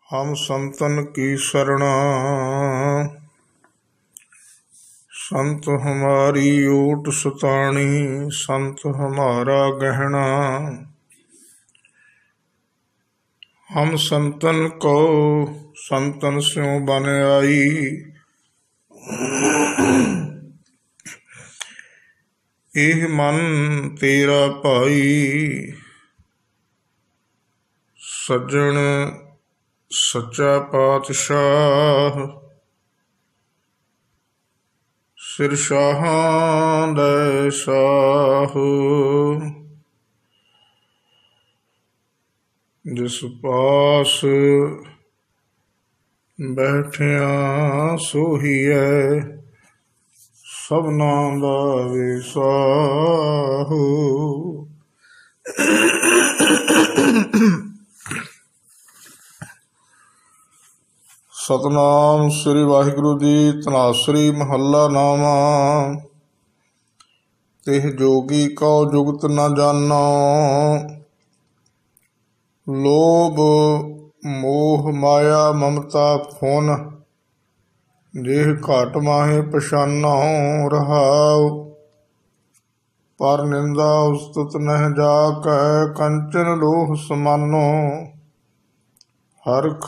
हम संतन की शरणा, संत हमारी ओट सताणी, संत हमारा गहना। हम संतन को संतन स्यों बन आई, एह मन तेरा भाई। सज्जन सच्चा पातशाह, सिर शाहां दे साह। जिस पास बैठिया सोहीए, सबना दा विसाहु। सतनाम श्री वाहिगुरु जी। धनासरी महला नामा, तिह जोगी को जुगत न जानो। लोभ मोह माया ममता फोन, जेह घाट माहे पछानो रहाओ। पर निंदा उस्तुत नह जाकै, कंचन लोह समानो। हरख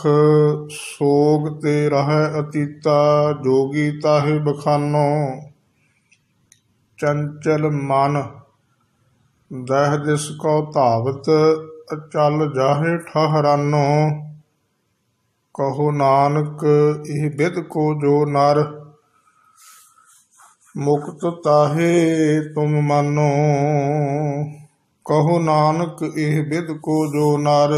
सोग ते रहै अतीता, जोगी ताहि बखानो। चंचल मन दह दिस को धावत, अचल जाहे ठहरानो। कहो नानक इह बिद को जो नर, मुक्त ताहे तुम मानो। कहो नानक इह बिद को जो नर,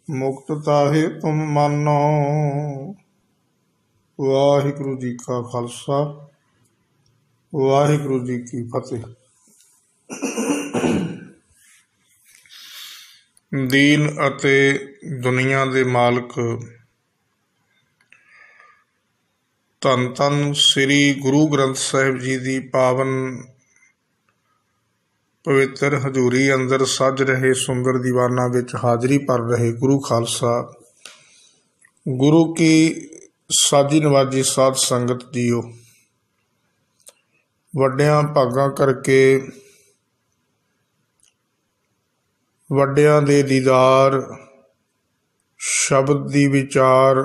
मुक्त ताहे तुम मानो। वाहिगुरु जी का खालसा, वाहिगुरु जी की फतेह। दीन अते दुनिया दे मालक धन धन श्री गुरु ग्रंथ साहिब जी की पावन पवित्र हजूरी अंदर सज रहे सुंदर दीवाना विच हाजरी भर रहे गुरु खालसा, गुरु की साजी नवाजी साध संगत जीओ। वड्डियां भागां करके वड्डियां दे दीदार शब्द दी विचार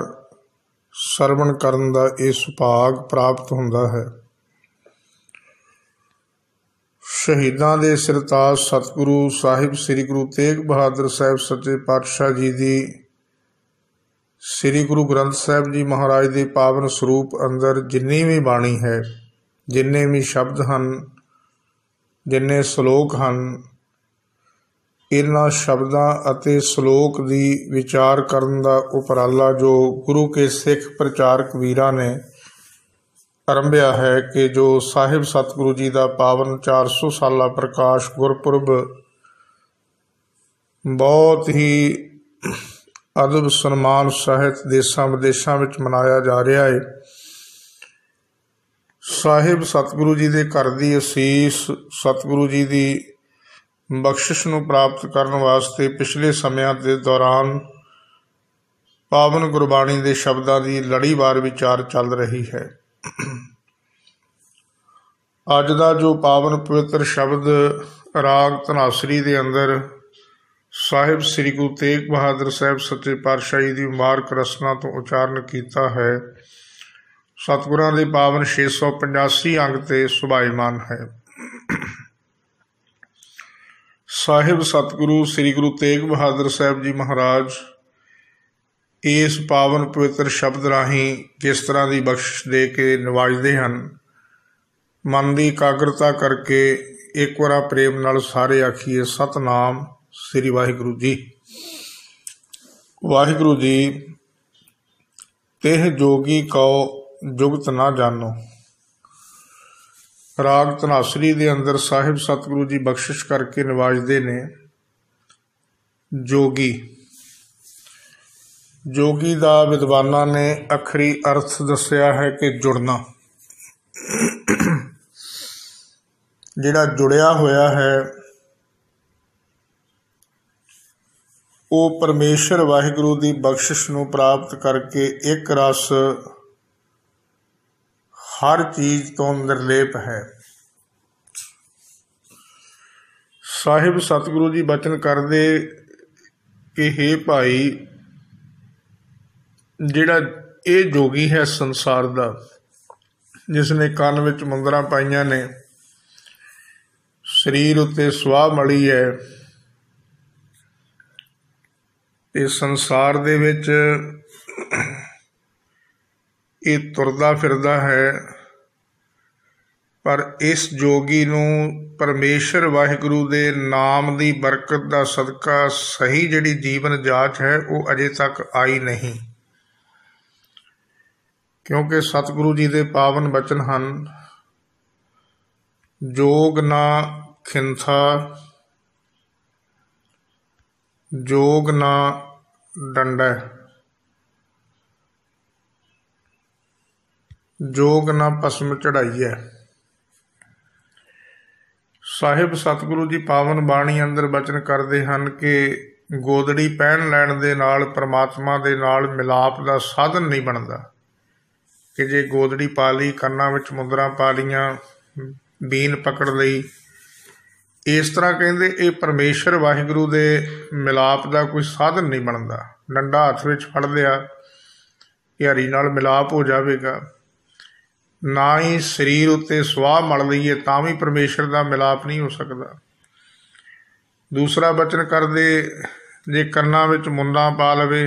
सरवण करन दा इह सुभाग प्राप्त हुंदा है। शहीदां दे सिरताज सतगुरु साहिब श्री गुरु तेग बहादुर साहिब सच्चे पातशाह जी दी श्री गुरु ग्रंथ साहिब जी महाराज के पावन स्वरूप अंदर जिन्नी भी बाणी है, जिन्ने भी शब्द हैं, जिन्ने श्लोक हैं, इन्हां शब्दां अते श्लोक दी विचार करन दा उपराला जो गुरु के सिख प्रचारक वीरां ने आरंभिया है कि जो साहिब सतगुरु जी का पावन 400 साला प्रकाश गुरपुरब बहुत ही अदब सन्मान सहित देशों विदेशों में मनाया जा रहा है। साहिब सतगुरु जी के घर की असीस, सतगुरु जी की बख्शिश नूं प्राप्त करने वास्ते पिछले समयां के दौरान पावन गुरबाणी के शब्दों की लड़ीवार विचार चल रही है। अज का जो पावन पवित्र शब्द राग धनासरी के अंदर साहिब श्री गुरु तेग बहादुर साहिब सच्चे पातशाह की मुबारक रसना तो उचारण किया है, सतगुरां के पावन 685 अंग ते सुभाईमान है। साहिब सतगुरु श्री गुरु तेग बहादुर साहिब जी महाराज इस पावन पवित्र शब्द राही किस तरह की बख्शिश दे के नवाजते हैं। मन की एकाग्रता करके एक बार प्रेम नाल सारे आखिए सतनाम श्री वाहिगुरु जी। वाहिगुरु जी तेह जोगी को जुगत ना जानो। राग धनासरी के अंदर साहिब सतगुरु जी बख्शिश करके नवाजते ने जोगी। जोगी का विद्वाना ने अखरी अर्थ दसिया है कि जुड़ना, जिहड़ा जुड़िया होया है ਉਹ ਪਰਮੇਸ਼ਰ ਵਾਹਿਗੁਰੂ ਦੀ ਬਖਸ਼ਿਸ਼ ਨੂੰ ਪ੍ਰਾਪਤ ਕਰਕੇ ਇੱਕ ਰਸ ਹਰ ਚੀਜ਼ ਤੋਂ ਨਿਰਲੇਪ ਹੈ। ਸਾਹਿਬ ਸਤਿਗੁਰੂ ਜੀ ਬਚਨ ਕਰਦੇ ਕਿ ਹੇ ਭਾਈ, ਜਿਹੜਾ ਇਹ ਜੋਗੀ ਹੈ ਸੰਸਾਰ ਦਾ, ਜਿਸ ਨੇ ਕੰਨ ਵਿੱਚ ਮੁੰਦਰਾਂ ਪਾਈਆਂ ਨੇ, ਸਰੀਰ ਉੱਤੇ ਸੁਆਹ ਮਲੀ ਹੈ, ਤੇ ਸੰਸਾਰ ਦੇ ਵਿੱਚ ਇਹ ਤੁਰਦਾ ਫਿਰਦਾ ਹੈ, ਪਰ ਇਸ ਜੋਗੀ ਨੂੰ ਪਰਮੇਸ਼ਰ ਵਾਹਿਗੁਰੂ ਦੇ ਨਾਮ ਦੀ ਬਰਕਤ ਦਾ ਸਦਕਾ ਸਹੀ ਜਿਹੜੀ ਜੀਵਨ ਜਾਚ ਹੈ ਉਹ ਅਜੇ ਤੱਕ ਆਈ ਨਹੀਂ। ਕਿਉਂਕਿ ਸਤਿਗੁਰੂ ਜੀ ਦੇ ਪਾਵਨ ਬਚਨ ਹਨ, ਜੋਗ ਨਾ ਖਿੰਥਾ ਜੋਗ ਨਾ ਡੰਡਾ, ਜੋਗ ਨਾ ਭਸਮ ਚੜਾਈਐ। ਸਾਹਿਬ ਸਤਿਗੁਰੂ ਜੀ ਪਾਵਨ ਬਾਣੀ ਅੰਦਰ ਬਚਨ ਕਰਦੇ ਹਨ ਕਿ ਗੋਦੜੀ ਪਹਿਨ ਲੈਣ ਦੇ ਨਾਲ ਪਰਮਾਤਮਾ ਦੇ ਨਾਲ ਮਿਲਾਪ ਦਾ ਸਾਧਨ ਨਹੀਂ ਬਣਦਾ। ਕਿ ਜੇ ਗੋਦੜੀ ਪਾ ਲਈ, ਕੰਨਾਂ ਵਿੱਚ ਮੁੰਦਰਾਂ ਪਾ ਲਈਆਂ, ਬੀਨ ਪਕੜ ਲਈ, ਇਸ ਤਰ੍ਹਾਂ ਕਹਿੰਦੇ ਇਹ ਪਰਮੇਸ਼ਰ ਵਾਹਿਗੁਰੂ ਦੇ ਮਿਲਾਪ ਦਾ ਕੋਈ ਸਾਧਨ ਨਹੀਂ ਬਣਦਾ। ਡੰਡਾ ਹੱਥ ਵਿੱਚ ਫੜ ਲਿਆ ਕਿ ਹਰੀ ਨਾਲ ਮਿਲਾਪ ਹੋ ਜਾਵੇਗਾ, ਨਾ ਹੀ ਸਰੀਰ ਉੱਤੇ ਸੁਆਹ ਮਲ ਲਈਏ ਤਾਂ ਵੀ ਪਰਮੇਸ਼ਰ ਦਾ ਮਿਲਾਪ ਨਹੀਂ ਹੋ ਸਕਦਾ। ਦੂਸਰਾ ਬਚਨ ਕਰਦੇ, ਜੇ ਕੰਨਾਂ ਵਿੱਚ ਮੁੰਦਾਂ ਪਾ ਲਵੇ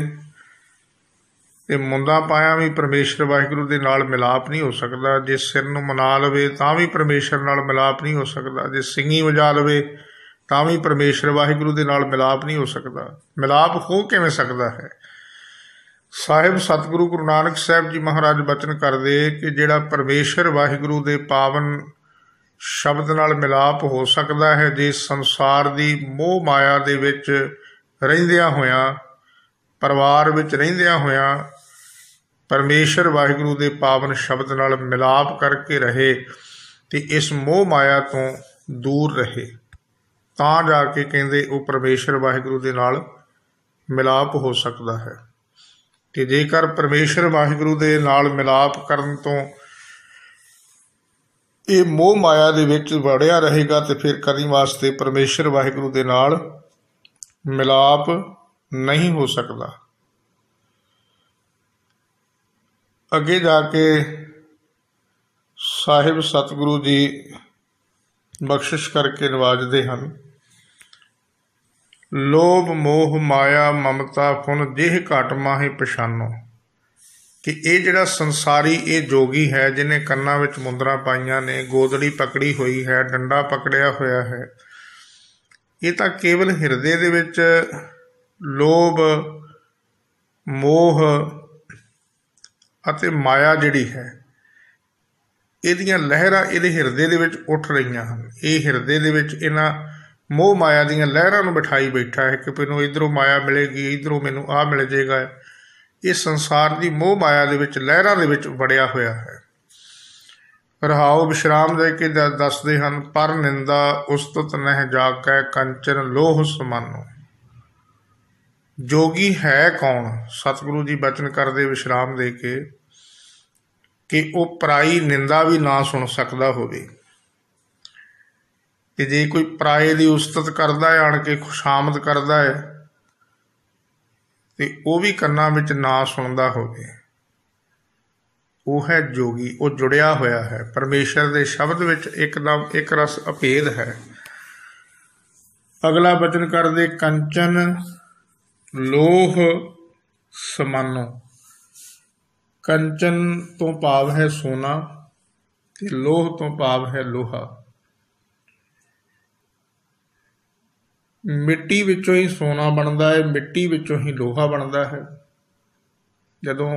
ਤੇ ਮੁੰਦਾਂ ਪਾਇਆ ਵੀ ਪਰਮੇਸ਼ਰ ਵਾਹਿਗੁਰੂ ਦੇ ਨਾਲ ਮਿਲਾਪ ਨਹੀਂ ਹੋ ਸਕਦਾ। ਜੇ ਸਿਰ ਨੂੰ ਮਨਾ ਲਵੇ ਤਾਂ ਵੀ ਪਰਮੇਸ਼ਰ ਨਾਲ ਮਿਲਾਪ ਨਹੀਂ ਹੋ ਸਕਦਾ। ਜੇ ਸਿੰਗੀ ਵਜਾ ਲਵੇ ਤਾਂ ਵੀ ਪਰਮੇਸ਼ਰ ਵਾਹਿਗੁਰੂ ਦੇ ਨਾਲ ਮਿਲਾਪ ਨਹੀਂ ਹੋ ਸਕਦਾ। ਮਿਲਾਪ ਹੋ ਕਿਵੇਂ ਸਕਦਾ ਹੈ? ਸਾਹਿਬ ਸਤਿਗੁਰੂ ਗੁਰੂ ਨਾਨਕ ਸਾਹਿਬ ਜੀ ਮਹਾਰਾਜ ਬਚਨ ਕਰਦੇ ਕਿ ਜਿਹੜਾ ਪਰਮੇਸ਼ਰ ਵਾਹਿਗੁਰੂ ਦੇ ਪਾਵਨ ਸ਼ਬਦ ਨਾਲ ਮਿਲਾਪ ਹੋ ਸਕਦਾ ਹੈ, ਜੇ ਸੰਸਾਰ ਦੀ ਮੋਹ ਮਾਇਆ ਦੇ ਵਿੱਚ ਰਹਿੰਦਿਆਂ ਹੋਇਆਂ, ਪਰਿਵਾਰ ਵਿੱਚ ਰਹਿੰਦਿਆਂ ਹੋਇਆਂ ਪਰਮੇਸ਼ਰ ਵਾਹਿਗੁਰੂ ਦੇ ਪਾਵਨ ਸ਼ਬਦ ਨਾਲ ਮਿਲਾਪ ਕਰਕੇ ਰਹੇ ਤੇ ਇਸ ਮੋਹ ਮਾਇਆ ਤੋਂ ਦੂਰ ਰਹੇ, ਤਾਂ ਜਾ ਕੇ ਕਹਿੰਦੇ ਉਹ ਪਰਮੇਸ਼ਰ ਵਾਹਿਗੁਰੂ ਦੇ ਨਾਲ ਮਿਲਾਪ ਹੋ ਸਕਦਾ ਹੈ। ਕਿ ਜੇਕਰ ਪਰਮੇਸ਼ਰ ਵਾਹਿਗੁਰੂ ਦੇ ਨਾਲ ਮਿਲਾਪ ਕਰਨ ਤੋਂ ਇਹ ਮੋਹ ਮਾਇਆ ਦੇ ਵਿੱਚ ਵੜਿਆ ਰਹੇਗਾ ਤੇ ਫਿਰ ਕਦੀ ਵਾਸਤੇ ਪਰਮੇਸ਼ਰ ਵਾਹਿਗੁਰੂ ਦੇ ਨਾਲ ਮਿਲਾਪ ਨਹੀਂ ਹੋ ਸਕਦਾ। ਅੱਗੇ ਜਾ ਕੇ ਸਾਹਿਬ ਸਤਿਗੁਰੂ ਜੀ ਬਖਸ਼ਿਸ਼ ਕਰਕੇ ਨਵਾਜਦੇ ਹਨ, ਲੋਭ ਮੋਹ ਮਾਇਆ ਮਮਤਾ ਫੁਨ ਜਿਹ ਘਟ ਮਾਹੇ ਪਛਾਨੋ। ਕਿ ਇਹ ਜਿਹੜਾ ਸੰਸਾਰੀ ਇਹ ਜੋਗੀ ਹੈ, ਜਿਹਨੇ ਕੰਨਾਂ ਵਿੱਚ ਮੁੰਦਰਾਂ ਪਾਈਆਂ ਨੇ, ਗੋਦੜੀ ਪਕੜੀ ਹੋਈ ਹੈ, ਡੰਡਾ ਪਕੜਿਆ ਹੋਇਆ ਹੈ, ਇਹ ਤਾਂ ਕੇਵਲ ਹਿਰਦੇ ਦੇ ਵਿੱਚ ਲੋਭ ਮੋਹ ਅਤੇ ਮਾਇਆ ਜਿਹੜੀ ਹੈ ਇਹਦੀਆਂ ਲਹਿਰਾਂ ਇਹਦੇ ਹਿਰਦੇ ਦੇ ਵਿੱਚ ਉੱਠ ਰਹੀਆਂ ਹਨ। ਇਹ ਹਿਰਦੇ ਦੇ ਵਿੱਚ ਇਹਨਾਂ ਮੋਹ ਮਾਇਆ ਦੀਆਂ ਲਹਿਰਾਂ ਨੂੰ ਬਿਠਾਈ ਬੈਠਾ ਹੈ ਕਿ ਮੈਨੂੰ ਇੱਧਰੋਂ ਮਾਇਆ ਮਿਲੇਗੀ, ਇੱਧਰੋਂ ਮੈਨੂੰ ਆਹ ਮਿਲ ਜਾਏਗਾ। ਇਹ ਸੰਸਾਰ ਦੀ ਮੋਹ ਮਾਇਆ ਦੇ ਵਿੱਚ ਲਹਿਰਾਂ ਦੇ ਵਿੱਚ ਵੜਿਆ ਹੋਇਆ ਹੈ। ਰਹਾਉ ਵਿਸ਼ਰਾਮ ਦੇ ਕੇ ਦੱਸਦੇ ਹਨ, ਪਰ ਨਿੰਦਾ ਉਸਤਤ ਨਹਿ ਜਾਕੈ ਕੰਚਨ ਲੋਹ ਸਮਾਨੋ। ਜੋਗੀ ਹੈ ਕੌਣ? ਸਤਿਗੁਰੂ ਜੀ ਬਚਨ ਕਰਦੇ ਵਿਸ਼ਰਾਮ ਦੇ ਕੇ ਕਿ ਉਹ ਪਰਾਈ ਨਿੰਦਾ ਵੀ ਨਾ ਸੁਣ ਸਕਦਾ ਹੋਵੇ। ਕਿ ਜੇ ਕੋਈ ਪਰਾਏ ਦੀ ਉਸਤਤ ਕਰਦਾ ਹੈ, ਆਣ ਕੇ ਖੁਸ਼ਾਮਦ ਕਰਦਾ ਹੈ, ਤੇ ਉਹ ਵੀ ਕੰਨਾਂ ਵਿੱਚ ਨਾ ਸੁਣਦਾ ਹੋਵੇ, ਉਹ ਹੈ ਜੋਗੀ। ਉਹ ਜੁੜਿਆ ਹੋਇਆ ਹੈ ਪਰਮੇਸ਼ਰ ਦੇ ਸ਼ਬਦ ਵਿੱਚ, ਇੱਕਦਮ ਇੱਕ ਰਸ ਅਭੇਦ ਹੈ। ਅਗਲਾ ਬਚਨ ਕਰਦੇ, ਕੰਚਨ ਲੋਹ ਸਮਾਨੋ। ਕੰਚਨ ਤੋਂ ਭਾਵ ਹੈ ਸੋਨਾ ਤੇ ਲੋਹ ਤੋਂ ਭਾਵ ਹੈ ਲੋਹਾ। ਮਿੱਟੀ ਵਿੱਚੋਂ ਹੀ ਸੋਨਾ ਬਣਦਾ ਹੈ, ਮਿੱਟੀ ਵਿੱਚੋਂ ਹੀ ਲੋਹਾ ਬਣਦਾ ਹੈ। ਜਦੋਂ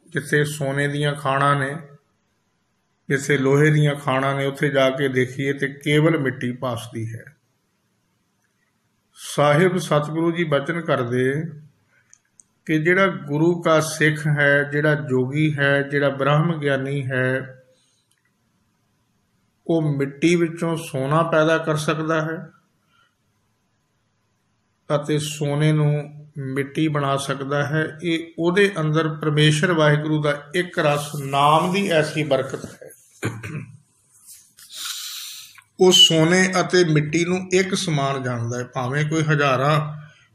ਜਿੱਥੇ ਸੋਨੇ ਦੀਆਂ ਖਾਣਾਂ ਨੇ, ਜਿੱਥੇ ਲੋਹੇ ਦੀਆਂ ਖਾਣਾਂ ਨੇ, ਉੱਥੇ ਜਾ ਕੇ ਦੇਖੀਏ ਤੇ ਕੇਵਲ ਮਿੱਟੀ ਭਾਸਦੀ ਹੈ। ਸਾਹਿਬ ਸਤਿਗੁਰੂ ਜੀ ਬਚਨ ਕਰਦੇ ਕਿ ਜਿਹੜਾ ਗੁਰੂ ਕਾ ਸਿੱਖ ਹੈ, ਜਿਹੜਾ ਜੋਗੀ ਹੈ, ਜਿਹੜਾ ਬ੍ਰਹਮ ਗਿਆਨੀ ਹੈ, ਉਹ ਮਿੱਟੀ ਵਿੱਚੋਂ ਸੋਨਾ ਪੈਦਾ ਕਰ ਸਕਦਾ ਹੈ ਅਤੇ ਸੋਨੇ ਨੂੰ ਮਿੱਟੀ ਬਣਾ ਸਕਦਾ है। ये ਉਹਦੇ ਅੰਦਰ परमेश्वर वाहिगुरु का एक रस नाम की ऐसी बरकत है। ਉਹ सोने ਅਤੇ मिट्टी ਨੂੰ एक समान जानता है। भावें कोई हज़ारां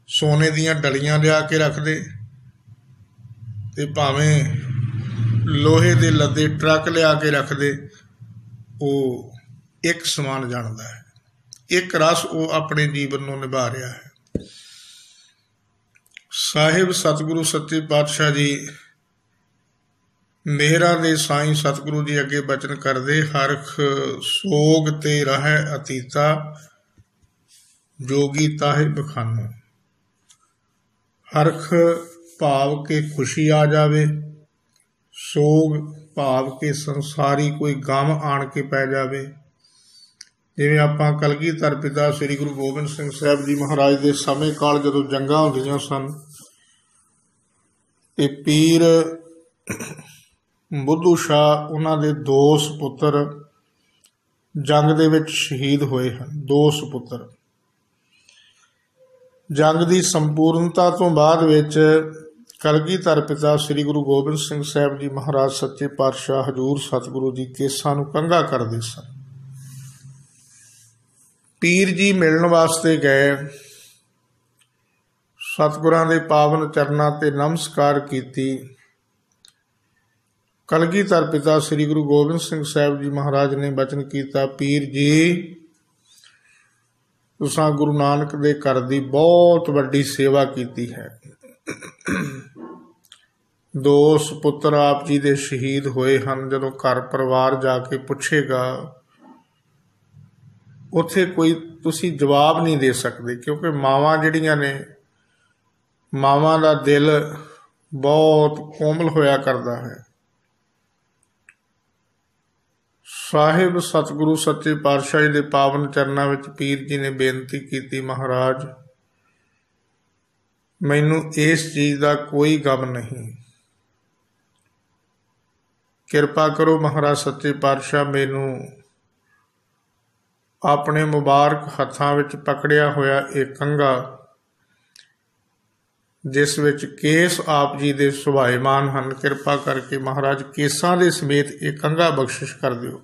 सोने ਦੀਆਂ डलियां लिया के रख दे ते भावें लोहे ਦੇ ਲੱਦੇ ट्रक लिया के रख दे, वो एक समान जानता है। एक रस वो अपने जीवन ਨੂੰ निभा रहा है। ਸਾਹਿਬ सतगुरु सच्चे पातशाह जी मेहरा दे साईं सतगुरु जी अगे बचन करदे, हरख सोग ते रहै अतीता, जोगी ताहे बखानो। हरख भाव के खुशी आ जावे, सोग भाव के संसारी कोई गम आण के पै जावे। जिवें आपां कलगीधर पिता श्री गुरु गोबिंद सिंह साहब जी महाराज के समय काल जदों जंगां होंदियां सन ते पीर बुद्धू शाह उन्हां दे 2 सपुत्र जंग दे विच शहीद होए हैं। 2 सपुत्र जंग की संपूर्णता तो बाद विच कलगीधर पिता श्री गुरु गोबिंद सिंह साहब जी महाराज सच्चे पातशाह हजूर सतगुरु जी केसां नूं कंघा करदे सन। पीर जी मिलण वास्ते गए, सतगुरां दे पावन चरनां ते नमस्कार कीती। कलगीधर पिता श्री गुरु गोबिंद सिंह साहब जी महाराज ने बचन किया, पीर जी तुसां गुरु नानक दे घर दी बहुत वड्डी सेवा कीती है। 2 सपुत्र आप जी दे शहीद होए हैं। जदों घर परिवार जाके पुछेगा उत्थे कोई तुसी जवाब नहीं दे सकते, क्योंकि मावां जिहड़ियां ने, मावां दा दिल बहुत कोमल होया करदा है। साहिब सतगुरु सच्चे पातशाह जी दे पावन चरनां विच पीर जी ने बेनती की, महाराज मैनू इस चीज़ का कोई गम नहीं, किरपा करो महाराज सच्चे पातशाह मैनू अपने मुबारक हत्थां विच पकड़िया होया एक कंघा जिस विच केस आप जी दे सुभाएमान हन, किरपा करके महाराज केसां दे समेत एक कंघा बख्शिश कर दिओ।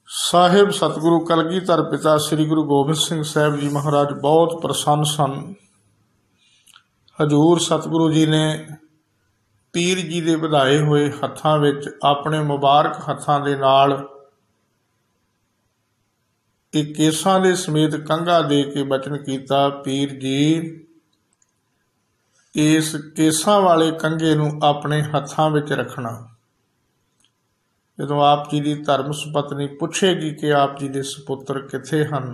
साहिब सतगुरु कलगीधर पिता श्री गुरु गोबिंद सिंह साहब जी महाराज बहुत प्रसन्न सन। हजूर सतगुरु जी ने पीर जी दे वधाए हुए हत्थां विच अपने मुबारक हत्थां दे नाल एक केसां दे समेत कंघा दे के बचन किया, पीर जी इस केसां वाले कंघे नूं अपने हत्थां विच रखना। जदों आप जी की धर्म सुपत्नी पुछेगी कि आप जी के सपुत्र किथे हन,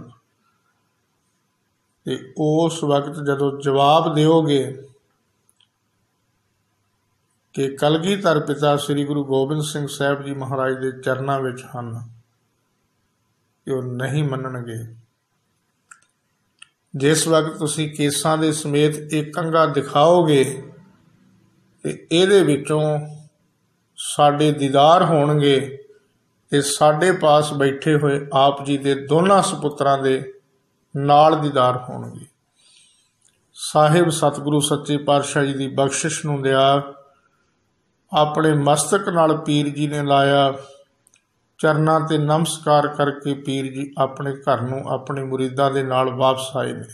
ते उस वक्त जदों जवाब दिओगे कि कलगीधर पिता श्री गुरु गोबिंद सिंह साहब जी महाराज के चरनां विच हन, कि वो नहीं मनणगे। जिस वक्त तुसी केसां दे समेत एक कंघा दिखाओगे ते इहदे विचों साडे दीदार होणगे ते साडे पास बैठे हुए आप जी दे दोनों सपुत्रां दे नाल दीदार होणगे। साहिब सतगुरु सच्चे पातशाह जी की बख्शिश नूं दिया अपने मस्तक नाल पीर जी ने लाया। चरनां ते नमस्कार करके पीर जी अपने घर नूं अपने मुरीदां दे नाल वापस आए ने।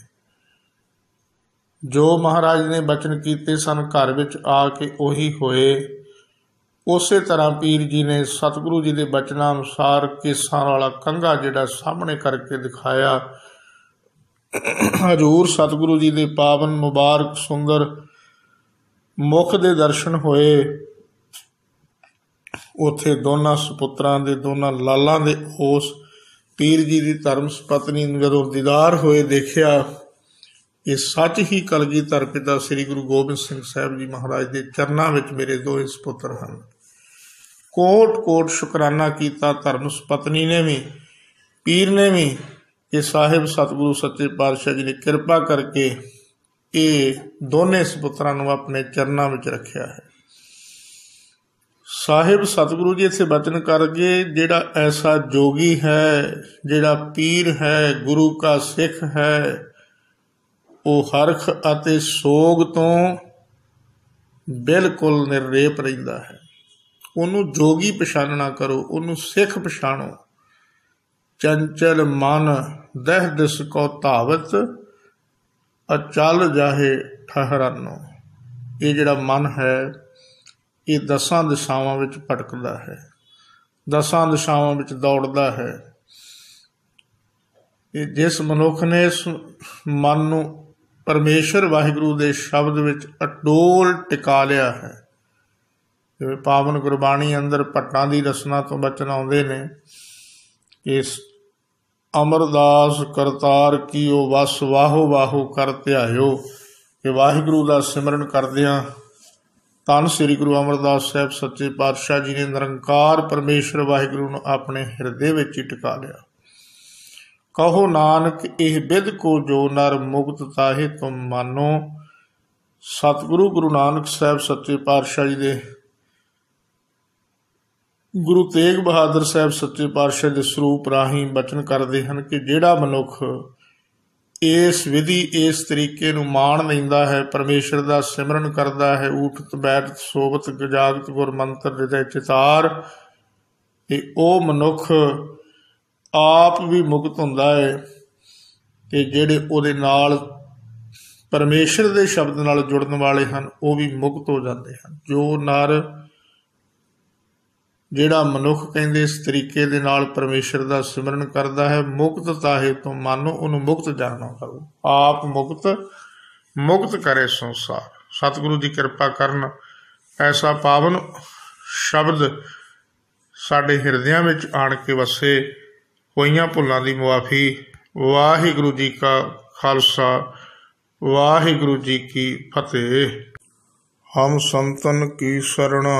जो महाराज ने बचन कीते सन घर विच आके उही होए। उसे तरह पीर जी ने सतगुरु जी के बचनां अनुसार केसां वाला कंघा जिहड़ा सामने करके दिखाया। हजूर सतगुरु जी के पावन मुबारक सुंदर मुख दे दर्शन होए। उत्थे दोनों सपुत्रां दे दोनों लालां दे उस पीर जी की धर्म सुपत्नी जदों दीदार होए देखिया, ये सच ही कलगीधर पिता श्री गुरु गोबिंद सिंह साहब जी महाराज के चरनां विच मेरे 2 सपुत्र हैं। कोट कोट शुकराना किया धर्म सुपत्नी ने भी, पीर ने भी, कि साहिब सतगुरु सच्चे पातशाह जी ने कृपा करके ये दोने सपुत्रां नूं अपने चरनां विच रखिया है। साहिब सतगुरु जी इत्थे बचन करके जिहड़ा ऐसा जोगी है, जिहड़ा पीर है, गुरु का सिख है, ਉਹ ਹਰਖ ਅਤੇ ਸੋਗ ਤੋਂ ਬਿਲਕੁਲ ਨਿਰਲੇਪ ਰਹਿੰਦਾ ਹੈ। ਉਹਨੂੰ ਜੋਗੀ ਪਛਾਨਣਾ ਕਰੋ, ਉਹਨੂੰ ਸਿੱਖ ਪਛਾਣੋ। ਚੰਚਲ ਮਨ ਦਹਿ ਦਿਸ ਕੋ ਧਾਵਤ, ਅਚਲ ਜਾਹੇ ਠਹਿਰਾਨੋ। ਇਹ ਜਿਹੜਾ ਮਨ ਹੈ ਇਹ ਦਸਾਂ ਦਿਸ਼ਾਵਾਂ ਵਿੱਚ ਭਟਕਦਾ ਹੈ, ਦਸਾਂ ਦਿਸ਼ਾਵਾਂ ਵਿੱਚ ਦੌੜਦਾ ਹੈ। ਇਹ ਜਿਸ ਮਨੁੱਖ ਨੇ ਇਸ ਮਨ ਨੂੰ ਪਰਮੇਸ਼ਰ ਵਾਹਿਗੁਰੂ ਦੇ ਸ਼ਬਦ ਵਿੱਚ ਅਟੋਲ ਟਿਕਾ ਲਿਆ ਹੈ, ਜਿਵੇਂ ਪਾਵਨ ਗੁਰਬਾਣੀ ਅੰਦਰ ਭੱਟਾਂ ਦੀ ਰਸਨਾ ਤੋਂ ਬਚਨ ਆਉਂਦੇ ਨੇ, ਇਸ ਅਮਰਦਾਸ ਕਰਤਾਰ ਕੀਓ ਵਸ ਵਾਹੋ ਵਾਹੋ ਕਰ ਧਿਆਇਓ। ਕਿ ਵਾਹਿਗੁਰੂ ਦਾ ਸਿਮਰਨ ਕਰਦਿਆਂ ਧੰਨ ਸ੍ਰੀ ਗੁਰੂ ਅਮਰਦਾਸ ਸਾਹਿਬ ਸੱਚੇ ਪਾਤਸ਼ਾਹ ਜੀ ਨੇ ਨਿਰੰਕਾਰ ਪਰਮੇਸ਼ਰ ਵਾਹਿਗੁਰੂ ਨੂੰ ਆਪਣੇ ਹਿਰਦੇ ਵਿੱਚ ਹੀ ਟਿਕਾ ਲਿਆ। ਕਹੋ ਨਾਨਕ ਇਹ ਬਿਧ ਕੋ ਜੋ ਨਰ ਮੁਕਤ ਤਾਹੇ ਤੁਮ ਮਾਨੋ। ਸਤਿਗੁਰੂ ਗੁਰੂ ਨਾਨਕ ਸਾਹਿਬ ਸੱਚੇ ਪਾਤਸ਼ਾਹ ਜੀ ਦੇ ਗੁਰੂ ਤੇਗ ਬਹਾਦਰ ਸਾਹਿਬ ਸੱਚੇ ਪਾਤਸ਼ਾਹ ਦੇ ਸਰੂਪ ਰਾਹੀਂ ਬਚਨ ਕਰਦੇ ਹਨ ਕਿ ਜਿਹੜਾ ਮਨੁੱਖ ਇਸ ਵਿਧੀ ਇਸ ਤਰੀਕੇ ਨੂੰ ਮਾਣ ਲੈਂਦਾ ਹੈ, ਪਰਮੇਸ਼ਰ ਦਾ ਸਿਮਰਨ ਕਰਦਾ ਹੈ, ਊਠਤ ਬੈਠਤ ਸੋਵਤ ਜਾਗਤ ਗੁਰ ਮੰਤਰ ਹਿਰਦੈ ਚਿਤਾਰ, ਤੇ ਉਹ ਮਨੁੱਖ ਆਪ ਵੀ ਮੁਕਤ ਹੁੰਦਾ ਹੈ ਤੇ ਜਿਹੜੇ ਉਹਦੇ ਨਾਲ ਪਰਮੇਸ਼ਰ ਦੇ ਸ਼ਬਦ ਨਾਲ ਜੁੜਨ ਵਾਲੇ ਹਨ ਉਹ ਵੀ ਮੁਕਤ ਹੋ ਜਾਂਦੇ ਹਨ। ਜੋ ਨਰ ਜਿਹੜਾ ਮਨੁੱਖ ਕਹਿੰਦੇ ਇਸ ਤਰੀਕੇ ਦੇ ਨਾਲ ਪਰਮੇਸ਼ਰ ਦਾ ਸਿਮਰਨ ਕਰਦਾ ਹੈ, ਮੁਕਤ ਤਾਹੇ ਤੋਂ ਮਾਨੋ, ਉਹਨੂੰ ਮੁਕਤ ਜਾਣਨਾ ਕਰੋ। ਆਪ ਮੁਕਤ ਕਰੇ ਸੰਸਾਰ। ਸਤਿਗੁਰੂ ਦੀ ਕਿਰਪਾ ਕਰਨ ਐਸਾ ਪਾਵਨ ਸ਼ਬਦ ਸਾਡੇ ਹਿਰਦਿਆਂ ਵਿੱਚ ਆਣ ਕੇ ਵਸੇ। ਹੋਈਆਂ ਭੁੱਲਾਂ ਦੀ ਮੁਆਫੀ। ਵਾਹਿਗੁਰੂ ਜੀ ਕਾ ਖਾਲਸਾ, ਵਾਹਿਗੁਰੂ ਜੀ ਕੀ ਫਤਿਹ। ਹਮ ਸੰਤਨ ਕੀ ਸਰਣਾ